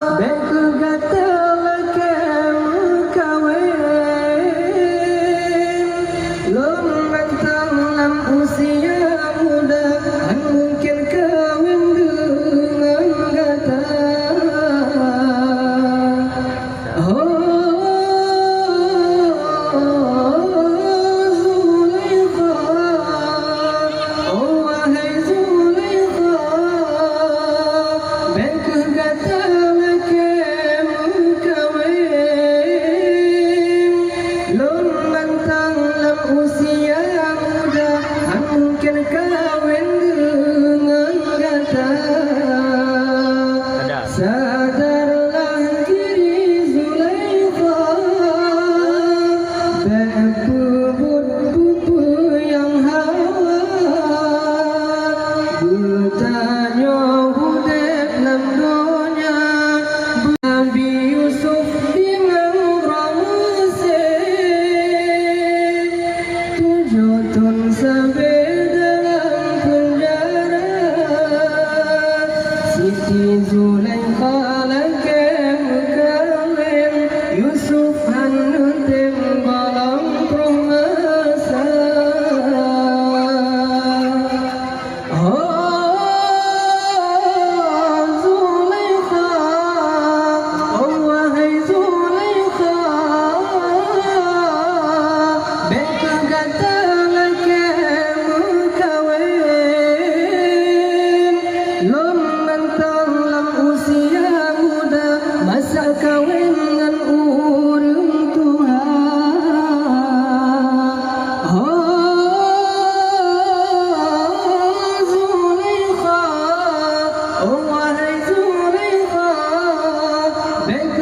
Bengku gatal kamu kawin, lom mentang lam usia muda, kan mungkin kawin dengan gata. Zulaikha, oh wahai Zulaikha, bengku gatal usia muda, mungkin kawin dengan gata. Sadarlah diri Zulaikha, berbubut-bubu yang hawa, bertanya hudep lam dunia, Nabi Yusuf dengan Ramse. Jotun sampai dalam penjara, Siti Zulaikha lagi kawin, Yusuf hanutim balang promasa. Zulaikha, oh wahai Zulaikha, bengku gatal lom mentang lam usia muda, masa kawin dengan urang Tuhan. Zulaikha, oh wahai Zulaikha,